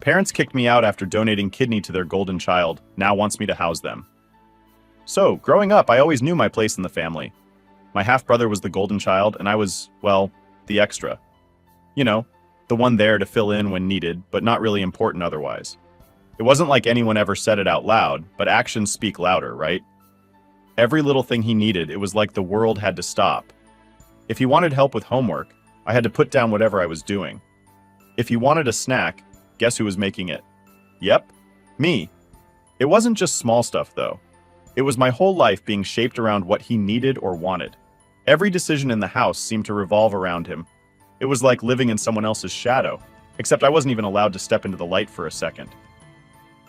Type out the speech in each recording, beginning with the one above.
parents kicked me out after donating kidney to their golden child, now wants me to house them. So, growing up, I always knew my place in the family. My half-brother was the golden child, and I was, well, the extra. You know, the one there to fill in when needed, but not really important otherwise. It wasn't like anyone ever said it out loud, but actions speak louder, right? Every little thing he needed, it was like the world had to stop. If he wanted help with homework, I had to put down whatever I was doing. If he wanted a snack, guess who was making it? Yep, me. It wasn't just small stuff, though. It was my whole life being shaped around what he needed or wanted. Every decision in the house seemed to revolve around him. It was like living in someone else's shadow, except I wasn't even allowed to step into the light for a second.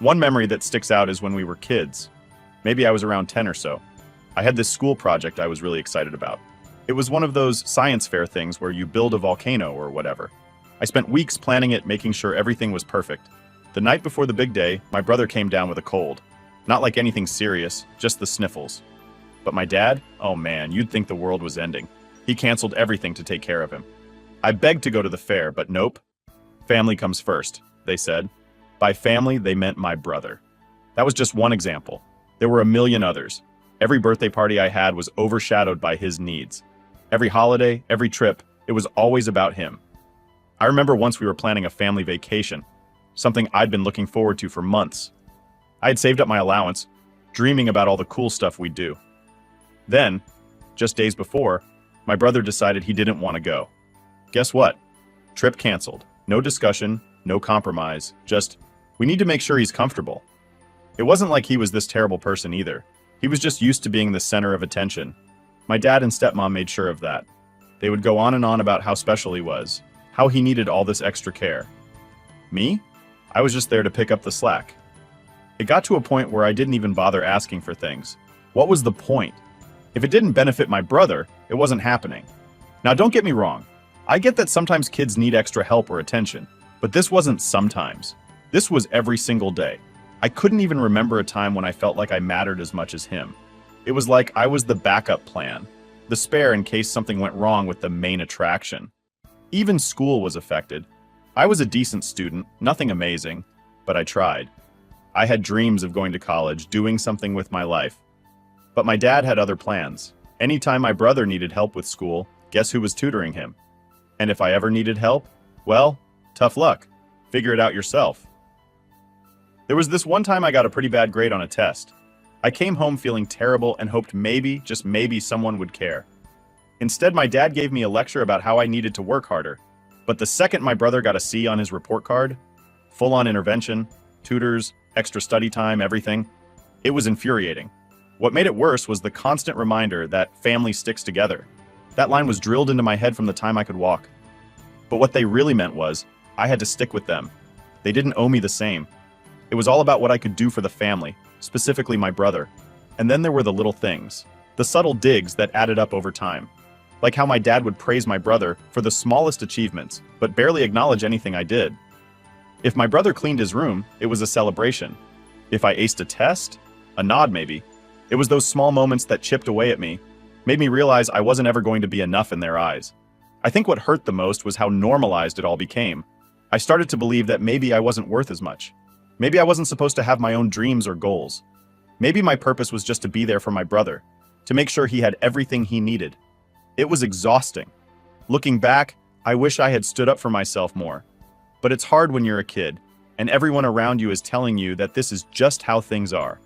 One memory that sticks out is when we were kids. Maybe I was around 10 or so. I had this school project I was really excited about. It was one of those science fair things where you build a volcano or whatever. I spent weeks planning it, making sure everything was perfect. The night before the big day, my brother came down with a cold. Not like anything serious, just the sniffles. But my dad? Oh man, you'd think the world was ending. He canceled everything to take care of him. I begged to go to the fair, but nope. Family comes first, they said. By family, they meant my brother. That was just one example. There were a million others. Every birthday party I had was overshadowed by his needs. Every holiday, every trip, it was always about him. I remember once we were planning a family vacation, something I'd been looking forward to for months. I had saved up my allowance, dreaming about all the cool stuff we'd do. Then, just days before, my brother decided he didn't want to go. Guess what? Trip canceled. No discussion, no compromise, just, we need to make sure he's comfortable. It wasn't like he was this terrible person either. He was just used to being the center of attention. My dad and stepmom made sure of that. They would go on and on about how special he was, how he needed all this extra care. Me? I was just there to pick up the slack. It got to a point where I didn't even bother asking for things. What was the point? If it didn't benefit my brother, it wasn't happening. Now don't get me wrong. I get that sometimes kids need extra help or attention, but this wasn't sometimes. This was every single day. I couldn't even remember a time when I felt like I mattered as much as him. It was like I was the backup plan, the spare in case something went wrong with the main attraction. Even school was affected. I was a decent student, nothing amazing, but I tried. I had dreams of going to college, doing something with my life. But my dad had other plans. Anytime my brother needed help with school, guess who was tutoring him? And if I ever needed help, well, tough luck. Figure it out yourself. There was this one time I got a pretty bad grade on a test. I came home feeling terrible and hoped maybe, just maybe, someone would care. Instead, my dad gave me a lecture about how I needed to work harder. But the second my brother got a C on his report card, full-on intervention, tutors, extra study time, everything, it was infuriating. What made it worse was the constant reminder that family sticks together. That line was drilled into my head from the time I could walk. But what they really meant was, I had to stick with them. They didn't owe me the same. It was all about what I could do for the family, specifically my brother. And then there were the little things, the subtle digs that added up over time. Like how my dad would praise my brother for the smallest achievements, but barely acknowledge anything I did. If my brother cleaned his room, it was a celebration. If I aced a test, a nod maybe. It was those small moments that chipped away at me, made me realize I wasn't ever going to be enough in their eyes. I think what hurt the most was how normalized it all became. I started to believe that maybe I wasn't worth as much. Maybe I wasn't supposed to have my own dreams or goals. Maybe my purpose was just to be there for my brother, to make sure he had everything he needed. It was exhausting. Looking back, I wish I had stood up for myself more. But it's hard when you're a kid, and everyone around you is telling you that this is just how things are.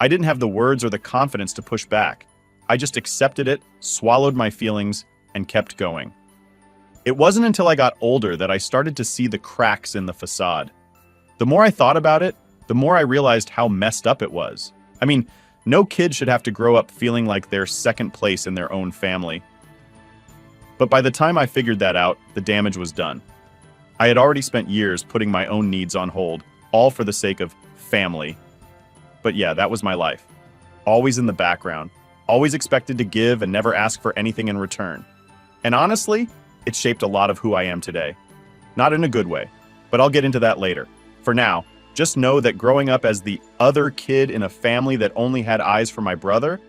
I didn't have the words or the confidence to push back. I just accepted it, swallowed my feelings, and kept going. It wasn't until I got older that I started to see the cracks in the facade. The more I thought about it, the more I realized how messed up it was. I mean, no kid should have to grow up feeling like they're second place in their own family. But by the time I figured that out, the damage was done. I had already spent years putting my own needs on hold, all for the sake of family. But yeah, that was my life. Always in the background, always expected to give and never ask for anything in return. And honestly, it shaped a lot of who I am today. Not in a good way, but I'll get into that later. For now, just know that growing up as the other kid in a family that only had eyes for my brother,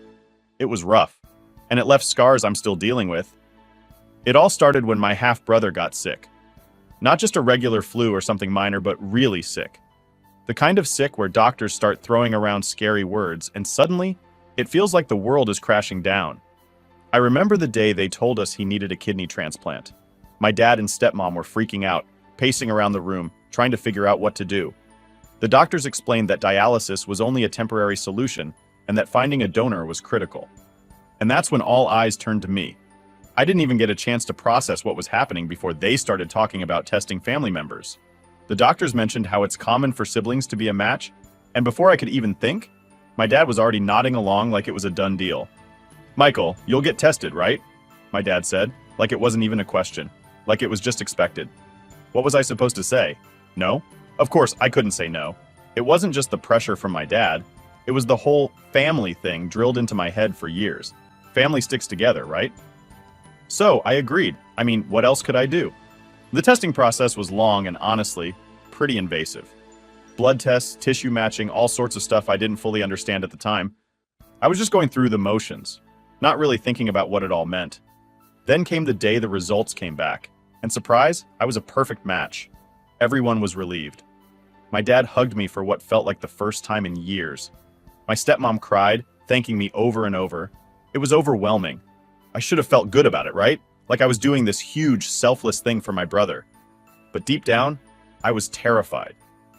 it was rough, and it left scars I'm still dealing with. It all started when my half-brother got sick. Not just a regular flu or something minor, but really sick. The kind of sick where doctors start throwing around scary words and suddenly, it feels like the world is crashing down. I remember the day they told us he needed a kidney transplant. My dad and stepmom were freaking out, pacing around the room, trying to figure out what to do. The doctors explained that dialysis was only a temporary solution and that finding a donor was critical. And that's when all eyes turned to me. I didn't even get a chance to process what was happening before they started talking about testing family members. The doctors mentioned how it's common for siblings to be a match, and before I could even think, my dad was already nodding along like it was a done deal. "Michael, you'll get tested, right?" my dad said, like it wasn't even a question, like it was just expected. What was I supposed to say? No? Of course, I couldn't say no. It wasn't just the pressure from my dad, it was the whole family thing drilled into my head for years. Family sticks together, right? So I agreed. I mean, what else could I do? The testing process was long and honestly, pretty invasive. Blood tests, tissue matching, all sorts of stuff I didn't fully understand at the time. I was just going through the motions, not really thinking about what it all meant. Then came the day the results came back, and surprise, I was a perfect match. Everyone was relieved. My dad hugged me for what felt like the first time in years. My stepmom cried, thanking me over and over. It was overwhelming. I should have felt good about it, right? Like I was doing this huge, selfless thing for my brother. But deep down, I was terrified.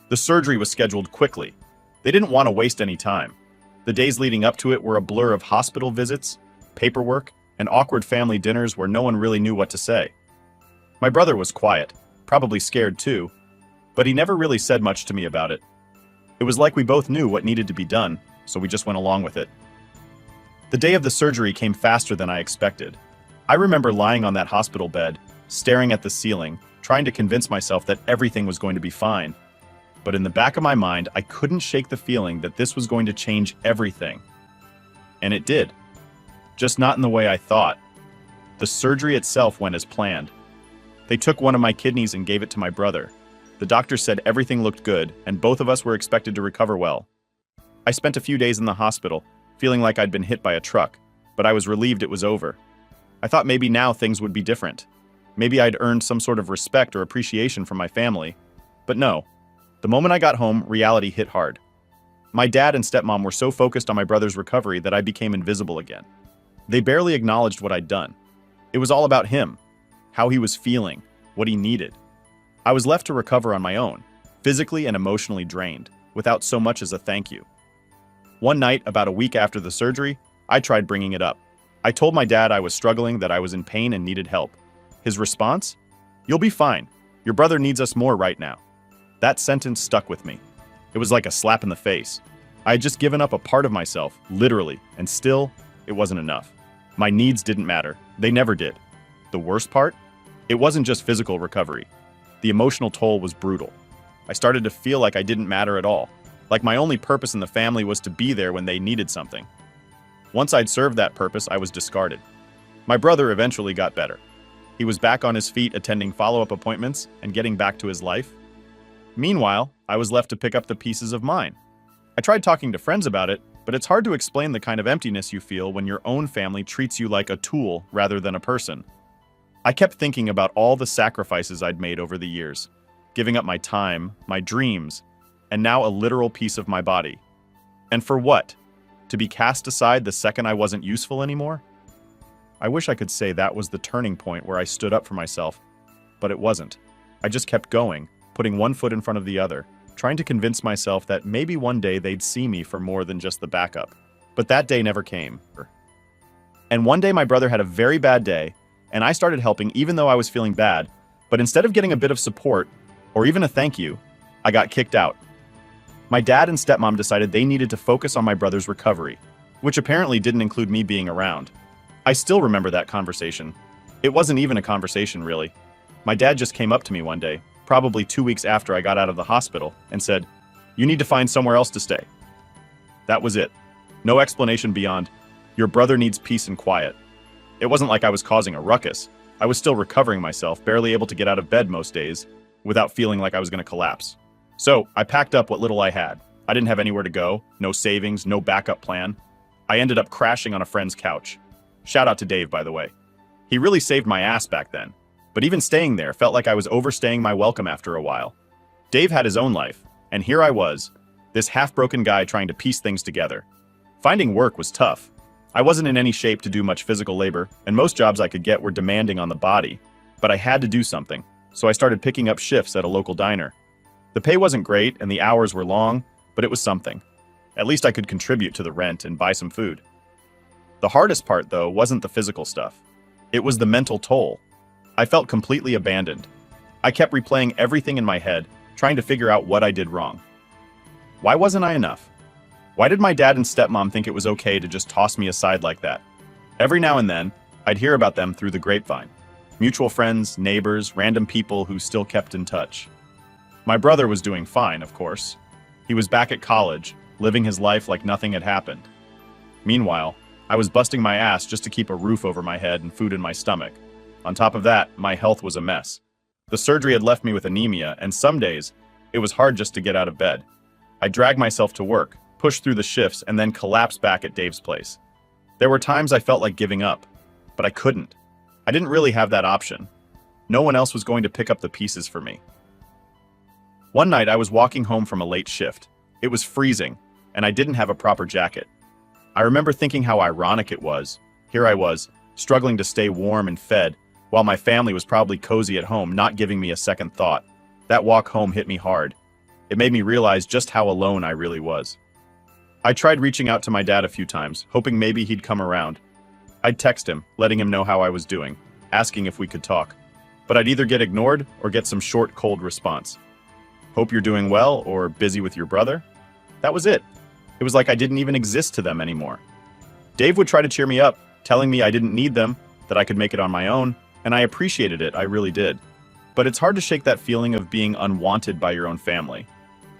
The surgery was scheduled quickly. They didn't want to waste any time. The days leading up to it were a blur of hospital visits, paperwork, and awkward family dinners where no one really knew what to say. My brother was quiet, probably scared too, but he never really said much to me about it. It was like we both knew what needed to be done, so we just went along with it. The day of the surgery came faster than I expected. I remember lying on that hospital bed, staring at the ceiling, trying to convince myself that everything was going to be fine. But in the back of my mind, I couldn't shake the feeling that this was going to change everything. And it did. Just not in the way I thought. The surgery itself went as planned. They took one of my kidneys and gave it to my brother. The doctor said everything looked good, and both of us were expected to recover well. I spent a few days in the hospital, feeling like I'd been hit by a truck, but I was relieved it was over. I thought maybe now things would be different. Maybe I'd earned some sort of respect or appreciation from my family. But no. The moment I got home, reality hit hard. My dad and stepmom were so focused on my brother's recovery that I became invisible again. They barely acknowledged what I'd done. It was all about him, how he was feeling, what he needed. I was left to recover on my own, physically and emotionally drained, without so much as a thank you. One night, about a week after the surgery, I tried bringing it up. I told my dad I was struggling, that I was in pain and needed help. His response? "You'll be fine. Your brother needs us more right now." That sentence stuck with me. It was like a slap in the face. I had just given up a part of myself, literally, and still, it wasn't enough. My needs didn't matter. They never did. The worst part? It wasn't just physical recovery. The emotional toll was brutal. I started to feel like I didn't matter at all, like my only purpose in the family was to be there when they needed something. Once I'd served that purpose, I was discarded. My brother eventually got better. He was back on his feet attending follow-up appointments and getting back to his life. Meanwhile, I was left to pick up the pieces of mine. I tried talking to friends about it, but it's hard to explain the kind of emptiness you feel when your own family treats you like a tool rather than a person. I kept thinking about all the sacrifices I'd made over the years, giving up my time, my dreams, and now a literal piece of my body. And for what? To be cast aside the second I wasn't useful anymore? I wish I could say that was the turning point where I stood up for myself, but it wasn't. I just kept going, putting one foot in front of the other, trying to convince myself that maybe one day they'd see me for more than just the backup. But that day never came. And one day my brother had a very bad day, and I started helping even though I was feeling bad, but instead of getting a bit of support, or even a thank you, I got kicked out. My dad and stepmom decided they needed to focus on my brother's recovery, which apparently didn't include me being around. I still remember that conversation. It wasn't even a conversation, really. My dad just came up to me one day, probably 2 weeks after I got out of the hospital, and said, "You need to find somewhere else to stay." That was it. No explanation beyond, "Your brother needs peace and quiet." It wasn't like I was causing a ruckus. I was still recovering myself, barely able to get out of bed most days, without feeling like I was going to collapse. So I packed up what little I had. I didn't have anywhere to go, no savings, no backup plan. I ended up crashing on a friend's couch. Shout out to Dave, by the way. He really saved my ass back then. But even staying there felt like I was overstaying my welcome after a while. Dave had his own life, and here I was, this half-broken guy trying to piece things together. Finding work was tough. I wasn't in any shape to do much physical labor, and most jobs I could get were demanding on the body. But I had to do something, so I started picking up shifts at a local diner. The pay wasn't great, and the hours were long, but it was something. At least I could contribute to the rent and buy some food. The hardest part, though, wasn't the physical stuff. It was the mental toll. I felt completely abandoned. I kept replaying everything in my head, trying to figure out what I did wrong. Why wasn't I enough? Why did my dad and stepmom think it was okay to just toss me aside like that? Every now and then, I'd hear about them through the grapevine. Mutual friends, neighbors, random people who still kept in touch. My brother was doing fine, of course. He was back at college, living his life like nothing had happened. Meanwhile, I was busting my ass just to keep a roof over my head and food in my stomach. On top of that, my health was a mess. The surgery had left me with anemia, and some days, it was hard just to get out of bed. I dragged myself to work, pushed through the shifts, and then collapsed back at Dave's place. There were times I felt like giving up, but I couldn't. I didn't really have that option. No one else was going to pick up the pieces for me. One night, I was walking home from a late shift. It was freezing, and I didn't have a proper jacket. I remember thinking how ironic it was. Here I was, struggling to stay warm and fed, while my family was probably cozy at home, not giving me a second thought. That walk home hit me hard. It made me realize just how alone I really was. I tried reaching out to my dad a few times, hoping maybe he'd come around. I'd text him, letting him know how I was doing, asking if we could talk. But I'd either get ignored or get some short, cold response. Hope you're doing well, or busy with your brother? That was it. It was like I didn't even exist to them anymore. Dave would try to cheer me up, telling me I didn't need them, that I could make it on my own, and I appreciated it, I really did. But it's hard to shake that feeling of being unwanted by your own family.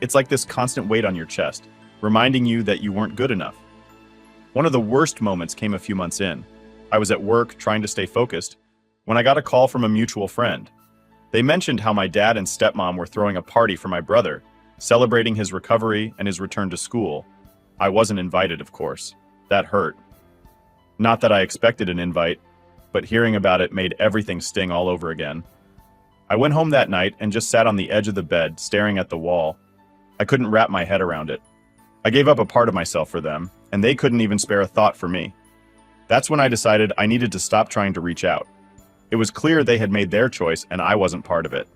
It's like this constant weight on your chest, reminding you that you weren't good enough. One of the worst moments came a few months in. I was at work trying to stay focused when I got a call from a mutual friend. They mentioned how my dad and stepmom were throwing a party for my brother, celebrating his recovery and his return to school. I wasn't invited, of course. That hurt. Not that I expected an invite, but hearing about it made everything sting all over again. I went home that night and just sat on the edge of the bed, staring at the wall. I couldn't wrap my head around it. I gave up a part of myself for them, and they couldn't even spare a thought for me. That's when I decided I needed to stop trying to reach out. It was clear they had made their choice and I wasn't part of it.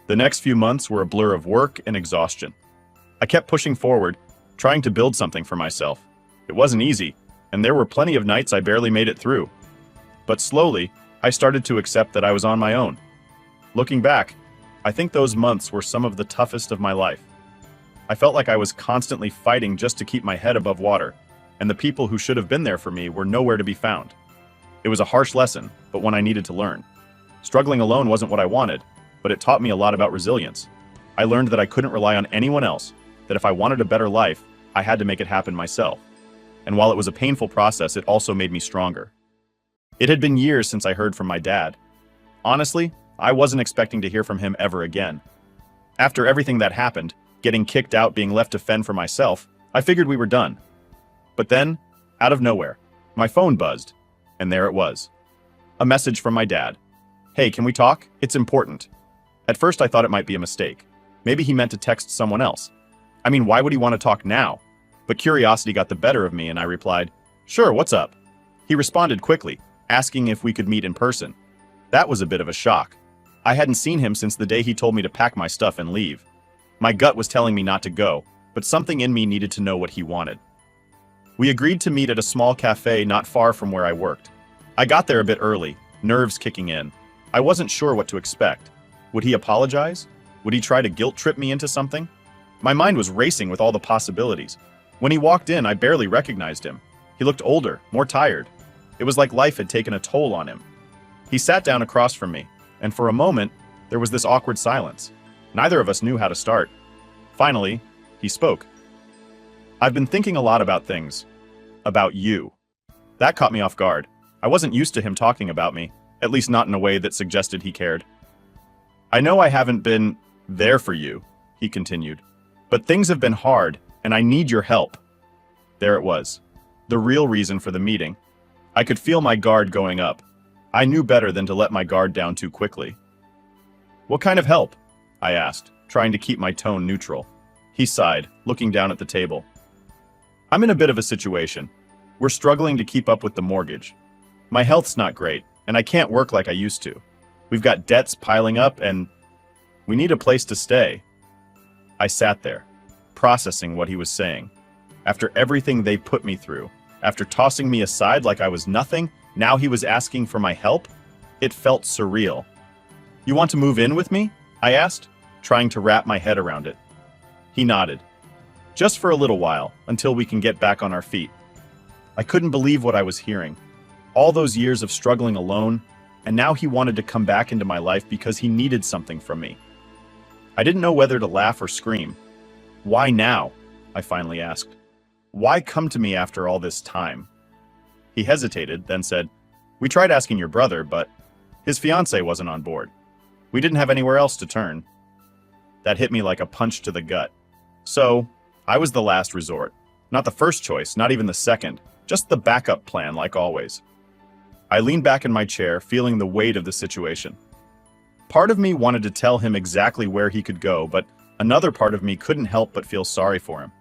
The next few months were a blur of work and exhaustion. I kept pushing forward, trying to build something for myself. It wasn't easy, and there were plenty of nights I barely made it through. But slowly, I started to accept that I was on my own. Looking back, I think those months were some of the toughest of my life. I felt like I was constantly fighting just to keep my head above water, and the people who should have been there for me were nowhere to be found. It was a harsh lesson, but one I needed to learn. Struggling alone wasn't what I wanted, but it taught me a lot about resilience. I learned that I couldn't rely on anyone else, that if I wanted a better life, I had to make it happen myself. And while it was a painful process, it also made me stronger. It had been years since I heard from my dad. Honestly, I wasn't expecting to hear from him ever again. After everything that happened, getting kicked out, being left to fend for myself, I figured we were done. But then, out of nowhere, my phone buzzed, and there it was. A message from my dad. "Hey, can we talk? It's important." At first I thought it might be a mistake. Maybe he meant to text someone else. I mean, why would he want to talk now? But curiosity got the better of me and I replied, "Sure, what's up?" He responded quickly, asking if we could meet in person. That was a bit of a shock. I hadn't seen him since the day he told me to pack my stuff and leave. My gut was telling me not to go, but something in me needed to know what he wanted. We agreed to meet at a small cafe not far from where I worked. I got there a bit early, nerves kicking in. I wasn't sure what to expect. Would he apologize? Would he try to guilt trip me into something? My mind was racing with all the possibilities. When he walked in, I barely recognized him. He looked older, more tired. It was like life had taken a toll on him. He sat down across from me, and for a moment, there was this awkward silence. Neither of us knew how to start. Finally, he spoke. "I've been thinking a lot about things. About you." That caught me off guard. I wasn't used to him talking about me, at least not in a way that suggested he cared. "I know I haven't been there for you," he continued, "but things have been hard, and I need your help." There it was. The real reason for the meeting. I could feel my guard going up. I knew better than to let my guard down too quickly. "What kind of help?" I asked, trying to keep my tone neutral. He sighed, looking down at the table. "I'm in a bit of a situation. We're struggling to keep up with the mortgage. My health's not great, and I can't work like I used to. We've got debts piling up, and we need a place to stay." I sat there, processing what he was saying. After everything they put me through, after tossing me aside like I was nothing, now he was asking for my help? It felt surreal. "You want to move in with me?" I asked, trying to wrap my head around it. He nodded. "Just for a little while, until we can get back on our feet." I couldn't believe what I was hearing. All those years of struggling alone, and now he wanted to come back into my life because he needed something from me. I didn't know whether to laugh or scream. "Why now?" I finally asked. "Why come to me after all this time?" He hesitated, then said, "We tried asking your brother, but his fiancée wasn't on board. We didn't have anywhere else to turn." That hit me like a punch to the gut. So, I was the last resort. Not the first choice, not even the second, just the backup plan like always. I leaned back in my chair, feeling the weight of the situation. Part of me wanted to tell him exactly where he could go, but another part of me couldn't help but feel sorry for him.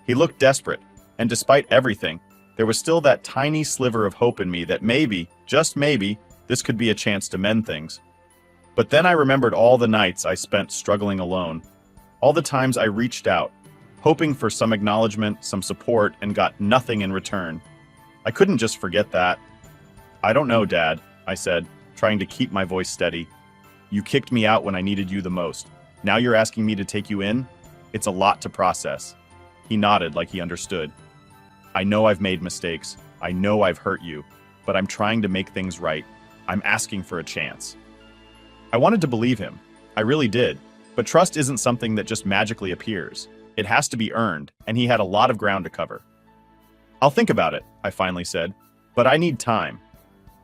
He looked desperate, and despite everything, there was still that tiny sliver of hope in me that maybe, just maybe, this could be a chance to mend things. But then I remembered all the nights I spent struggling alone, all the times I reached out, hoping for some acknowledgement, some support, and got nothing in return. I couldn't just forget that. "I don't know, Dad," I said, trying to keep my voice steady. "You kicked me out when I needed you the most. Now you're asking me to take you in? It's a lot to process." He nodded like he understood. "I know I've made mistakes. I know I've hurt you, but I'm trying to make things right. I'm asking for a chance." I wanted to believe him. I really did. But trust isn't something that just magically appears. It has to be earned, and he had a lot of ground to cover. "I'll think about it," I finally said, "but I need time."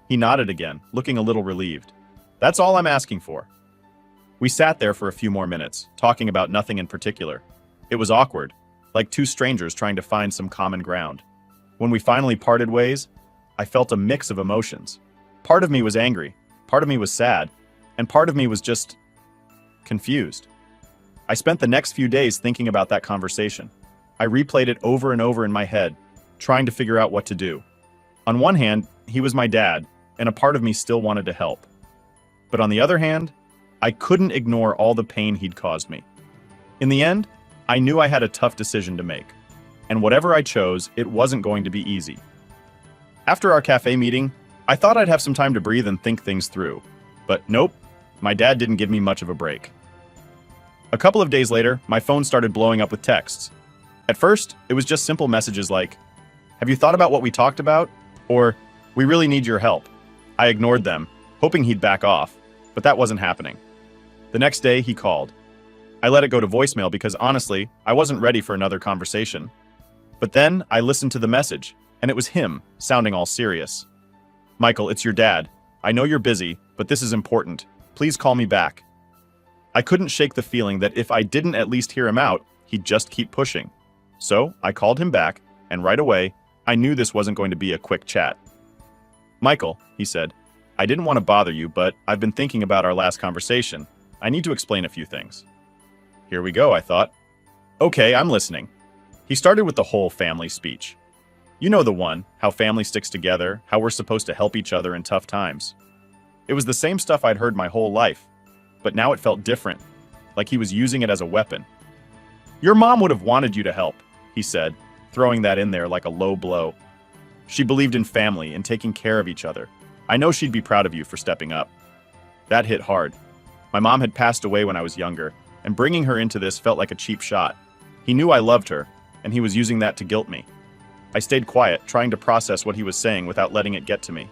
He nodded again, looking a little relieved. "That's all I'm asking for." We sat there for a few more minutes, talking about nothing in particular. It was awkward, like two strangers trying to find some common ground. When we finally parted ways, I felt a mix of emotions. Part of me was angry, part of me was sad, and part of me was just confused. I spent the next few days thinking about that conversation. I replayed it over and over in my head, trying to figure out what to do. On one hand, he was my dad, and a part of me still wanted to help. But on the other hand, I couldn't ignore all the pain he'd caused me. In the end, I knew I had a tough decision to make, and whatever I chose, it wasn't going to be easy. After our cafe meeting, I thought I'd have some time to breathe and think things through. But nope, my dad didn't give me much of a break. A couple of days later, my phone started blowing up with texts. At first, it was just simple messages like, "Have you thought about what we talked about?" Or, "We really need your help." I ignored them, hoping he'd back off, but that wasn't happening. The next day, he called. I let it go to voicemail because honestly, I wasn't ready for another conversation. But then I listened to the message, and it was him, sounding all serious. "Michael, it's your dad. I know you're busy, but this is important. Please call me back." I couldn't shake the feeling that if I didn't at least hear him out, he'd just keep pushing. So I called him back, and right away, I knew this wasn't going to be a quick chat. "Michael," he said, "I didn't want to bother you, but I've been thinking about our last conversation. I need to explain a few things." Here we go, I thought. Okay, I'm listening. He started with the whole family speech. You know the one, how family sticks together, how we're supposed to help each other in tough times. It was the same stuff I'd heard my whole life, but now it felt different, like he was using it as a weapon. "Your mom would have wanted you to help," he said, throwing that in there like a low blow. "She believed in family and taking care of each other. I know she'd be proud of you for stepping up." That hit hard. My mom had passed away when I was younger, and bringing her into this felt like a cheap shot. He knew I loved her, and he was using that to guilt me. I stayed quiet, trying to process what he was saying without letting it get to me.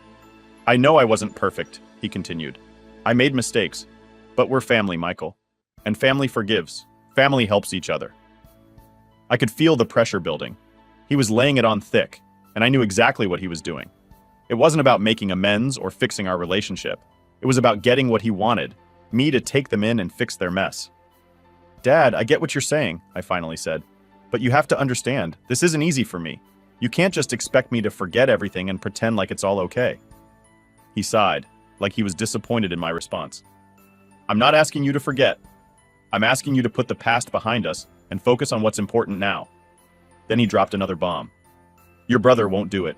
"I know I wasn't perfect," he continued. "I made mistakes, but we're family, Michael. And family forgives. Family helps each other." I could feel the pressure building. He was laying it on thick, and I knew exactly what he was doing. It wasn't about making amends or fixing our relationship. It was about getting what he wanted, me to take them in and fix their mess. "Dad, I get what you're saying," I finally said. "But you have to understand, this isn't easy for me. You can't just expect me to forget everything and pretend like it's all okay." He sighed, like he was disappointed in my response. I'm not asking you to forget. I'm asking you to put the past behind us and focus on what's important now. Then he dropped another bomb. Your brother won't do it.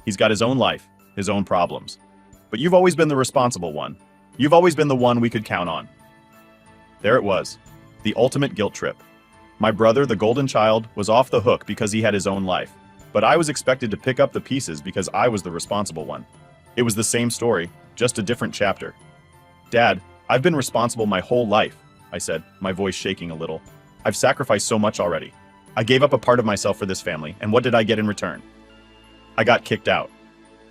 He's got his own life, his own problems. But you've always been the responsible one. You've always been the one we could count on. There it was, the ultimate guilt trip. My brother, the golden child, was off the hook because he had his own life. But I was expected to pick up the pieces because I was the responsible one. It was the same story, just a different chapter. Dad, I've been responsible my whole life, I said, my voice shaking a little. I've sacrificed so much already. I gave up a part of myself for this family, and what did I get in return? I got kicked out.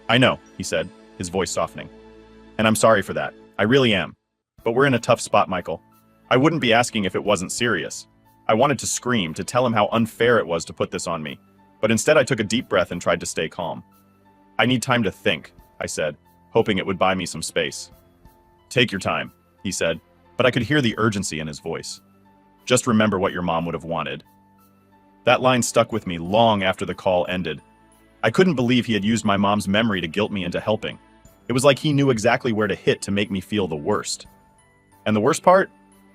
I know, he said, his voice softening. And I'm sorry for that. I really am. But we're in a tough spot, Michael. I wouldn't be asking if it wasn't serious. I wanted to scream, to tell him how unfair it was to put this on me. But instead I took a deep breath and tried to stay calm. I need time to think, I said, hoping it would buy me some space. Take your time, he said, but I could hear the urgency in his voice. Just remember what your mom would have wanted. That line stuck with me long after the call ended. I couldn't believe he had used my mom's memory to guilt me into helping. It was like he knew exactly where to hit to make me feel the worst. And the worst part?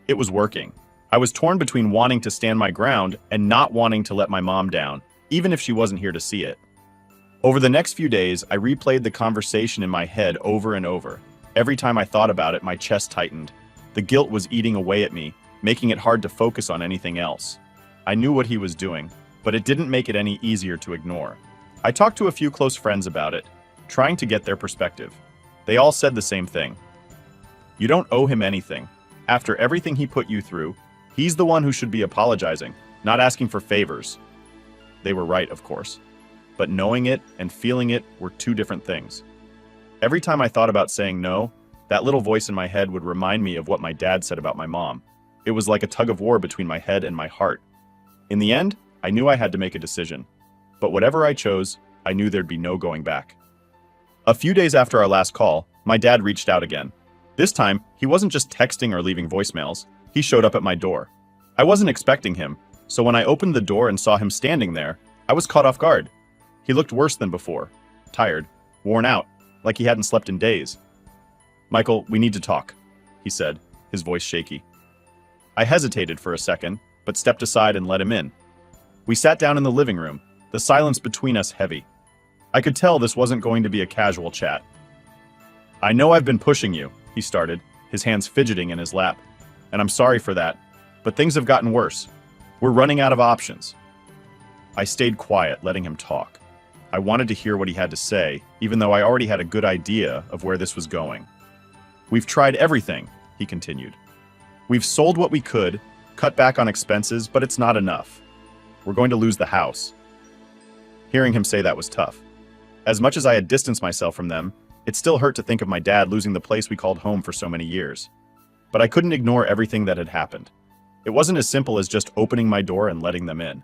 It was working. I was torn between wanting to stand my ground and not wanting to let my mom down, even if she wasn't here to see it. Over the next few days, I replayed the conversation in my head over and over. Every time I thought about it, my chest tightened. The guilt was eating away at me, making it hard to focus on anything else. I knew what he was doing, but it didn't make it any easier to ignore. I talked to a few close friends about it, trying to get their perspective. They all said the same thing. You don't owe him anything. After everything he put you through, he's the one who should be apologizing, not asking for favors. They were right, of course. But knowing it and feeling it were two different things. Every time I thought about saying no, that little voice in my head would remind me of what my dad said about my mom. It was like a tug of war between my head and my heart. In the end, I knew I had to make a decision. But whatever I chose, I knew there'd be no going back. A few days after our last call, my dad reached out again. This time, he wasn't just texting or leaving voicemails. He showed up at my door. I wasn't expecting him, so when I opened the door and saw him standing there, I was caught off guard. He looked worse than before. Tired, worn out, like he hadn't slept in days. Michael, we need to talk, he said, his voice shaky. I hesitated for a second, but stepped aside and let him in. We sat down in the living room, the silence between us heavy. I could tell this wasn't going to be a casual chat. I know I've been pushing you, he started, his hands fidgeting in his lap. And I'm sorry for that, but things have gotten worse. We're running out of options. I stayed quiet, letting him talk. I wanted to hear what he had to say, even though I already had a good idea of where this was going. We've tried everything, he continued. We've sold what we could, cut back on expenses, but it's not enough. We're going to lose the house. Hearing him say that was tough. As much as I had distanced myself from them, it still hurt to think of my dad losing the place we called home for so many years. But I couldn't ignore everything that had happened. It wasn't as simple as just opening my door and letting them in.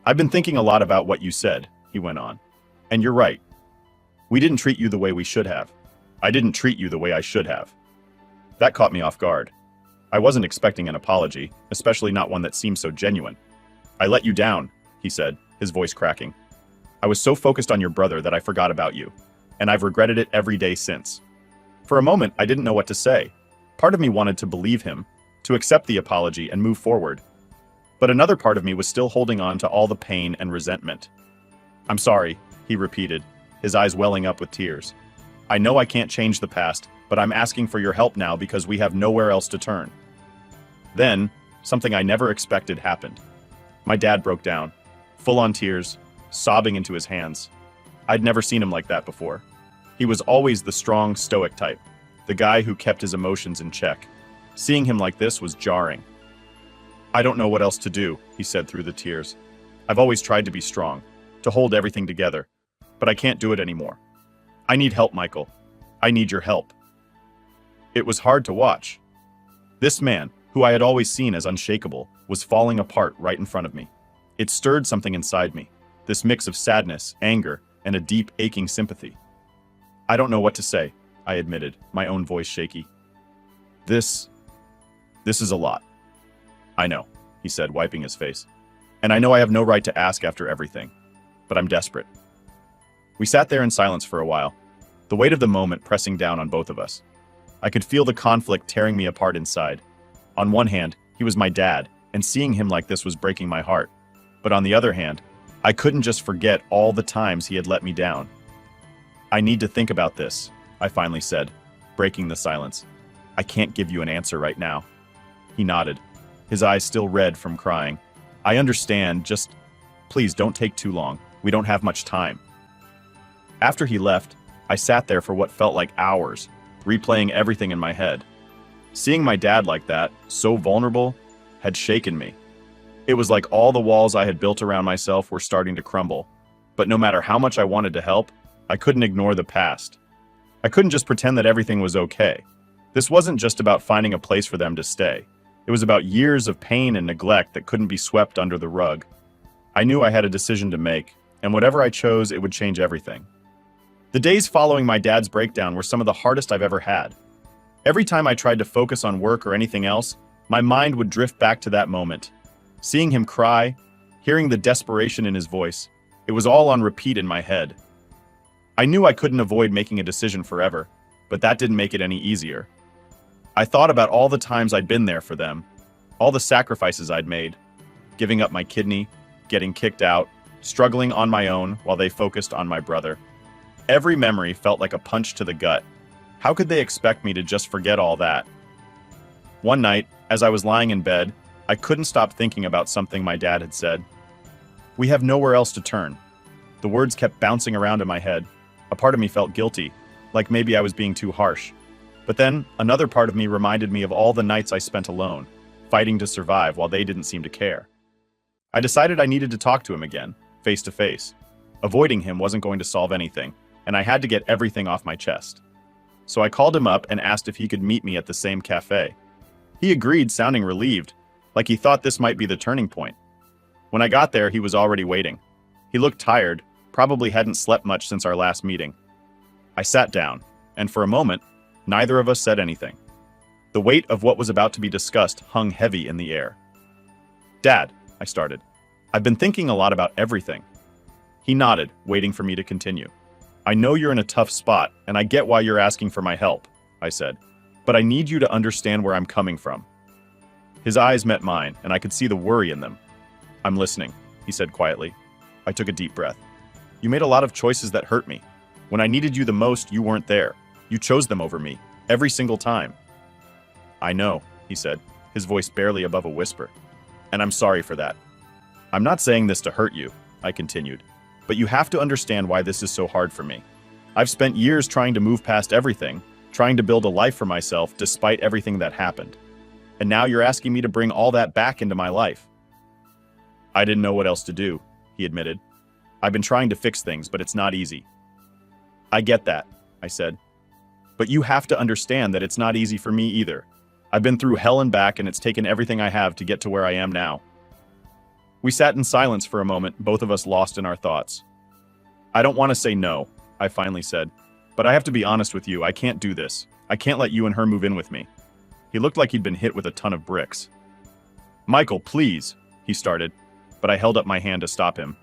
I've been thinking a lot about what you said, he went on. And you're right. We didn't treat you the way we should have. I didn't treat you the way I should have. That caught me off guard. I wasn't expecting an apology, especially not one that seemed so genuine. I let you down, he said, his voice cracking. I was so focused on your brother that I forgot about you, and I've regretted it every day since. For a moment, I didn't know what to say. Part of me wanted to believe him, to accept the apology and move forward. But another part of me was still holding on to all the pain and resentment. I'm sorry, he repeated, his eyes welling up with tears. I know I can't change the past, but I'm asking for your help now because we have nowhere else to turn. Then, something I never expected happened. My dad broke down, full on tears, sobbing into his hands. I'd never seen him like that before. He was always the strong, stoic type, the guy who kept his emotions in check. Seeing him like this was jarring. I don't know what else to do, he said through the tears. I've always tried to be strong, to hold everything together, but I can't do it anymore. I need help, Michael. I need your help. It was hard to watch. This man, who I had always seen as unshakable, was falling apart right in front of me. It stirred something inside me, this mix of sadness, anger, and a deep, aching sympathy. I don't know what to say, I admitted, my own voice shaky. This is a lot. I know, he said, wiping his face. And I know I have no right to ask after everything, but I'm desperate. We sat there in silence for a while. the weight of the moment pressing down on both of us. I could feel the conflict tearing me apart inside. On one hand, he was my dad, and seeing him like this was breaking my heart. But on the other hand, I couldn't just forget all the times he had let me down. "I need to think about this," I finally said, breaking the silence. "I can't give you an answer right now." He nodded, his eyes still red from crying. "I understand, just please don't take too long. We don't have much time." After he left, I sat there for what felt like hours, replaying everything in my head. Seeing my dad like that, so vulnerable, had shaken me. It was like all the walls I had built around myself were starting to crumble. But no matter how much I wanted to help, I couldn't ignore the past. I couldn't just pretend that everything was okay. This wasn't just about finding a place for them to stay. It was about years of pain and neglect that couldn't be swept under the rug. I knew I had a decision to make, and whatever I chose, it would change everything. The days following my dad's breakdown were some of the hardest I've ever had. Every time I tried to focus on work or anything else, my mind would drift back to that moment. Seeing him cry, hearing the desperation in his voice, it was all on repeat in my head. I knew I couldn't avoid making a decision forever, but that didn't make it any easier. I thought about all the times I'd been there for them, all the sacrifices I'd made, giving up my kidney, getting kicked out, struggling on my own while they focused on my brother. Every memory felt like a punch to the gut. How could they expect me to just forget all that? One night, as I was lying in bed, I couldn't stop thinking about something my dad had said. "We have nowhere else to turn." The words kept bouncing around in my head. A part of me felt guilty, like maybe I was being too harsh. But then, another part of me reminded me of all the nights I spent alone, fighting to survive while they didn't seem to care. I decided I needed to talk to him again, face to face. Avoiding him wasn't going to solve anything, and I had to get everything off my chest. So I called him up and asked if he could meet me at the same cafe. He agreed, sounding relieved, like he thought this might be the turning point. When I got there, he was already waiting. He looked tired, probably hadn't slept much since our last meeting. I sat down, and for a moment, neither of us said anything. The weight of what was about to be discussed hung heavy in the air. "Dad," I started, "I've been thinking a lot about everything." He nodded, waiting for me to continue. "I know you're in a tough spot, and I get why you're asking for my help," I said, "but I need you to understand where I'm coming from." His eyes met mine, and I could see the worry in them. "I'm listening," he said quietly. I took a deep breath. "You made a lot of choices that hurt me. When I needed you the most, you weren't there. You chose them over me, every single time." "I know," he said, his voice barely above a whisper. "And I'm sorry for that. I'm not saying this to hurt you," I continued, "but you have to understand why this is so hard for me. I've spent years trying to move past everything, trying to build a life for myself despite everything that happened. And now you're asking me to bring all that back into my life." "I didn't know what else to do," he admitted. "I've been trying to fix things, but it's not easy." "I get that," I said. "But you have to understand that it's not easy for me either. I've been through hell and back, and it's taken everything I have to get to where I am now." We sat in silence for a moment, both of us lost in our thoughts. "I don't want to say no," I finally said, "but I have to be honest with you, I can't do this. I can't let you and her move in with me." He looked like he'd been hit with a ton of bricks. "Michael, please," he started, but I held up my hand to stop him.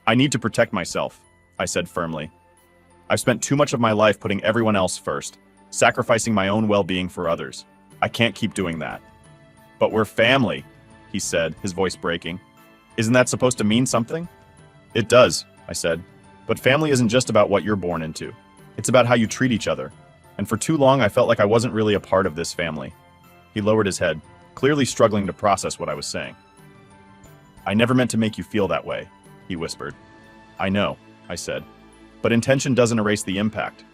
"I need to protect myself," I said firmly. "I've spent too much of my life putting everyone else first, sacrificing my own well-being for others. I can't keep doing that." "But we're family," he said, his voice breaking. "Isn't that supposed to mean something?" "It does," I said. "But family isn't just about what you're born into. It's about how you treat each other. And for too long, I felt like I wasn't really a part of this family." He lowered his head, clearly struggling to process what I was saying. "I never meant to make you feel that way," he whispered. "I know," I said. "But intention doesn't erase the impact.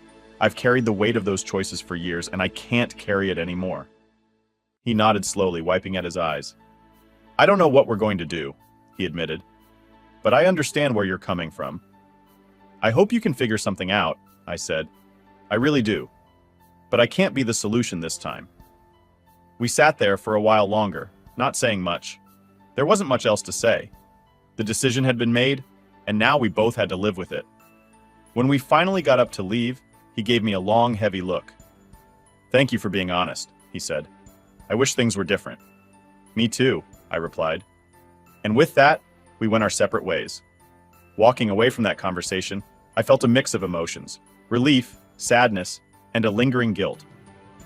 I've carried the weight of those choices for years, and I can't carry it anymore." He nodded slowly, wiping at his eyes. "I don't know what we're going to do," he admitted. "But I understand where you're coming from." "I hope you can figure something out," I said. "I really do. But I can't be the solution this time." We sat there for a while longer, not saying much. There wasn't much else to say. The decision had been made, and now we both had to live with it. When we finally got up to leave, he gave me a long, heavy look. "Thank you for being honest," he said. "I wish things were different." "Me too," I replied. And with that, we went our separate ways. Walking away from that conversation, I felt a mix of emotions: relief, sadness, and a lingering guilt.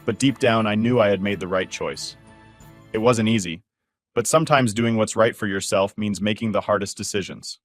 But deep down, I knew I had made the right choice. It wasn't easy, but sometimes doing what's right for yourself means making the hardest decisions.